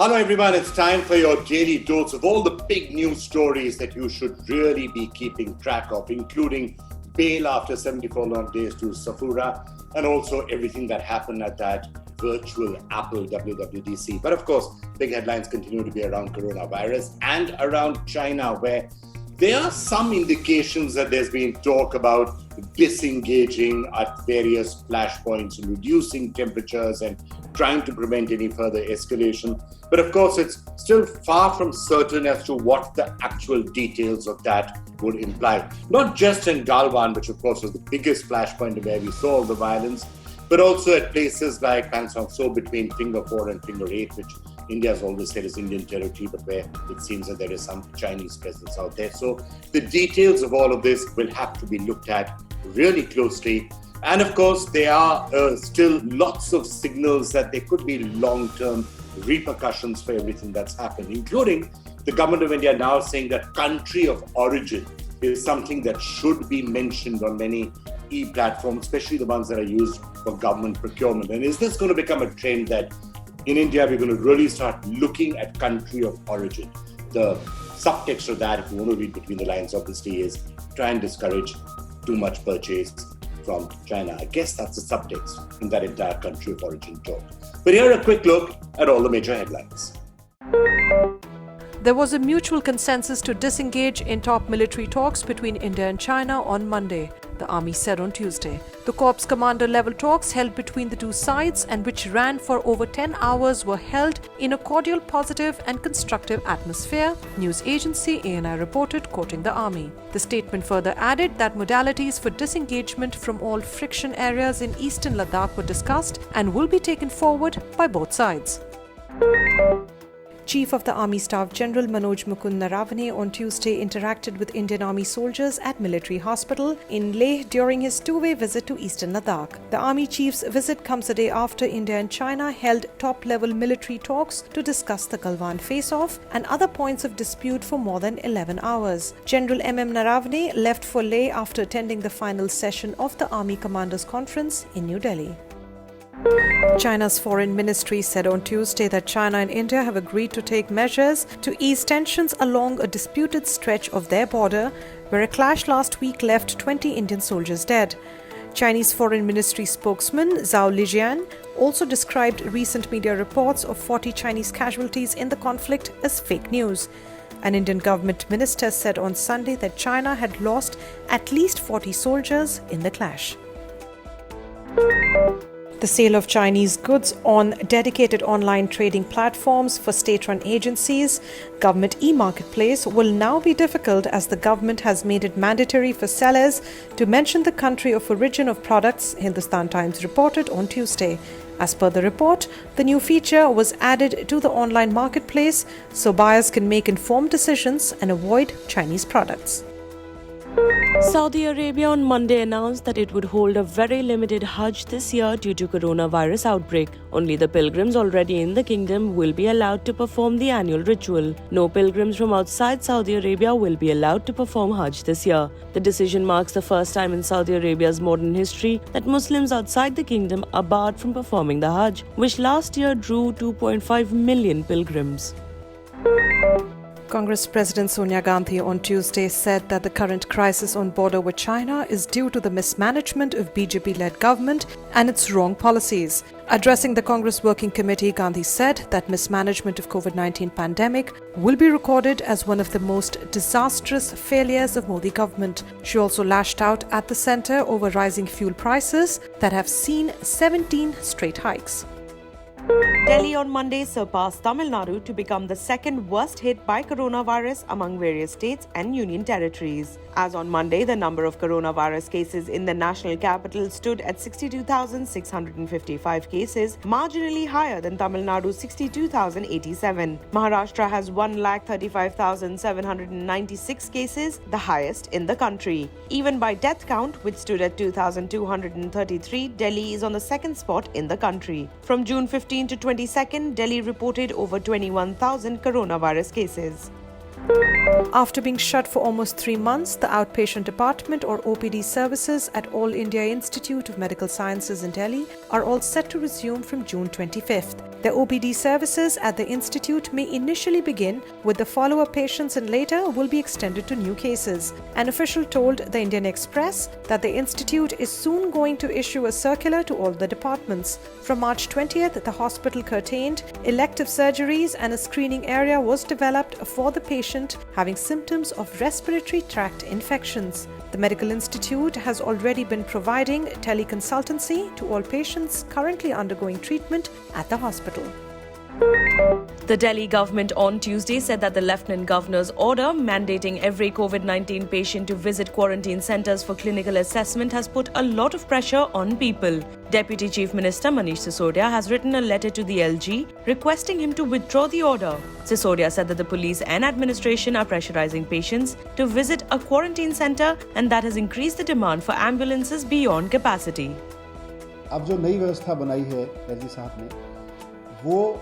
Hello everyone, it's time for your daily dose of all the big news stories that you should really be keeping track of, including bail after 74 long days to Safura, and also everything that happened at that virtual Apple WWDC. But of course, big headlines continue to be around coronavirus and around China, where there are some indications that there's been talk about disengaging at various flashpoints and reducing temperatures and trying to prevent any further escalation. But of course, it's still far from certain as to what the actual details of that would imply. Not just in Galwan, which of course was the biggest flashpoint where we saw all the violence, but also at places like Pangsong So between Finger 4 and Finger 8, which India has always said is Indian territory, but where it seems that there is some Chinese presence out there. So the details of all of this will have to be looked at really closely. And of course, there are still lots of signals that there could be long-term repercussions for everything that's happened, including the government of India now saying that country of origin is something that should be mentioned on many e-platforms, especially the ones that are used for government procurement. And is this going to become a trend that in India we're going to really start looking at country of origin? The subtext of that, if you want to read between the lines, obviously, is try and discourage too much purchase from China. I guess that's the subtext in that entire country of origin talk. But here a quick look at all the major headlines. There was a mutual consensus to disengage in top military talks between India and China on Monday, the army said on Tuesday. The corps commander level talks held between the two sides and which ran for over 10 hours were held in a cordial, positive and constructive atmosphere, news agency ANI reported, quoting the army. The statement further added that modalities for disengagement from all friction areas in eastern Ladakh were discussed and will be taken forward by both sides. Chief of the Army Staff General Manoj Mukund Naravane on Tuesday interacted with Indian Army soldiers at Military Hospital in Leh during his two-way visit to eastern Ladakh. The Army Chief's visit comes a day after India and China held top-level military talks to discuss the Galwan face-off and other points of dispute for more than 11 hours. General M.M. Naravane left for Leh after attending the final session of the Army Commanders' Conference in New Delhi. China's foreign ministry said on Tuesday that China and India have agreed to take measures to ease tensions along a disputed stretch of their border, where a clash last week left 20 Indian soldiers dead. Chinese foreign ministry spokesman Zhao Lijian also described recent media reports of 40 Chinese casualties in the conflict as fake news. An Indian government minister said on Sunday that China had lost at least 40 soldiers in the clash. The sale of Chinese goods on dedicated online trading platforms for state-run agencies, government e-marketplace, will now be difficult as the government has made it mandatory for sellers to mention the country of origin of products, Hindustan Times reported on Tuesday. As per the report, the new feature was added to the online marketplace so buyers can make informed decisions and avoid Chinese products. Saudi Arabia on Monday announced that it would hold a very limited Hajj this year due to coronavirus outbreak. Only the pilgrims already in the kingdom will be allowed to perform the annual ritual. No pilgrims from outside Saudi Arabia will be allowed to perform Hajj this year. The decision marks the first time in Saudi Arabia's modern history that Muslims outside the kingdom are barred from performing the Hajj, which last year drew 2.5 million pilgrims. Congress President Sonia Gandhi on Tuesday said that the current crisis on border with China is due to the mismanagement of BJP-led government and its wrong policies. Addressing the Congress Working Committee, Gandhi said that mismanagement of COVID-19 pandemic will be recorded as one of the most disastrous failures of Modi government. She also lashed out at the centre over rising fuel prices that have seen 17 straight hikes. Delhi on Monday surpassed Tamil Nadu to become the second worst hit by coronavirus among various states and union territories. As on Monday, the number of coronavirus cases in the national capital stood at 62,655 cases, marginally higher than Tamil Nadu's 62,087. Maharashtra has 135,796 cases, the highest in the country. Even by death count, which stood at 2,233, Delhi is on the second spot in the country. From June 15 to 22nd, Delhi reported over 21,000 coronavirus cases. After being shut for almost 3 months, the outpatient department or OPD services at All India Institute of Medical Sciences in Delhi are all set to resume from June 25th. The OPD services at the institute may initially begin with the follow-up patients and later will be extended to new cases. An official told the Indian Express that the institute is soon going to issue a circular to all the departments. From March 20th, the hospital curtained elective surgeries and a screening area was developed for the patient having symptoms of respiratory tract infections. The medical institute has already been providing teleconsultancy to all patients currently undergoing treatment at the hospital. The Delhi government on Tuesday said that the Lieutenant Governor's order mandating every COVID-19 patient to visit quarantine centres for clinical assessment has put a lot of pressure on people. Deputy Chief Minister Manish Sisodia has written a letter to the LG requesting him to withdraw the order. Sisodia said that the police and administration are pressurizing patients to visit a quarantine centre and that has increased the demand for ambulances beyond capacity. अब जो नई व्यवस्था बनाई है LG साहब ने, वो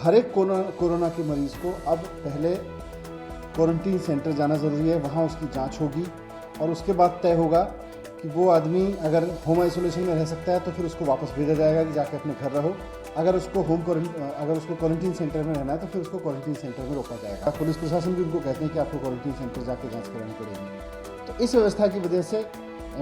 हर एक कोरोना के मरीज को अब पहले क्वारंटीन सेंटर जाना ज़रूरी है, वहाँ उसकी जांच होगी और उसके बाद तय होगा कि वो आदमी अगर होम आइसोलेशन में रह सकता है तो फिर उसको वापस भेजा जाएगा कि जाके अपने घर रहो। अगर उसको क्वारंटीन सेंटर में रहना है तो फिर उसको क्वारंटीन सेंटर में रोका जाएगा। पुलिस प्रशासन भी उनको कहते हैं कि आपको क्वारंटीन सेंटर जाके जाँच करानी पड़ेगी। तो इस व्यवस्था की वजह से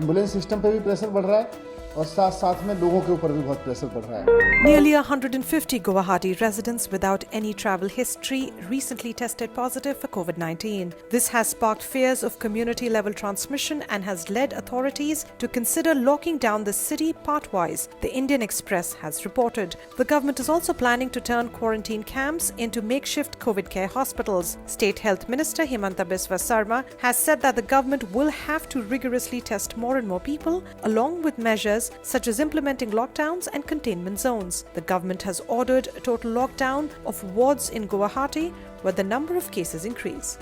एम्बुलेंस सिस्टम पर भी प्रेशर बढ़ रहा है और साथ में लोगों के ऊपर भी बहुत प्रेशर पड़ रहा है। Nearly 150 Guwahati residents without any travel history recently tested positive for COVID-19. This has sparked fears of community-level transmission and has led authorities to consider locking down the city part-wise, the Indian Express has reported. The government is also planning to turn quarantine camps into makeshift COVID care hospitals. State Health Minister Himanta Biswa Sarma has said that the government will have to rigorously test more and more people, along with measures such as implementing lockdowns and containment zones. The government has ordered a total lockdown of wards in Guwahati where the number of cases increase.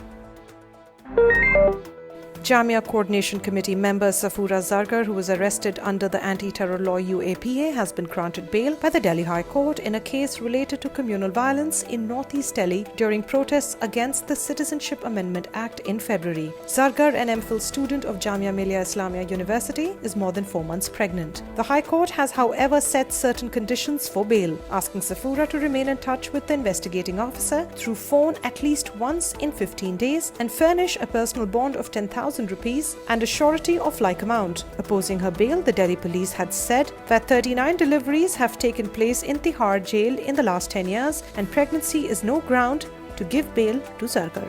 Jamia Coordination Committee member Safura Zargar, who was arrested under the anti-terror law UAPA, has been granted bail by the Delhi High Court in a case related to communal violence in northeast Delhi during protests against the Citizenship Amendment Act in February. Zargar, an MPhil student of Jamia Millia Islamia University, is more than 4 months pregnant. The High Court has, however, set certain conditions for bail, asking Safura to remain in touch with the investigating officer through phone at least once in 15 days and furnish a personal bond of 10,000 rupees and a surety of like amount. Opposing her bail, the Delhi police had said that 39 deliveries have taken place in Tihar jail in the last 10 years and pregnancy is no ground to give bail to Zargar.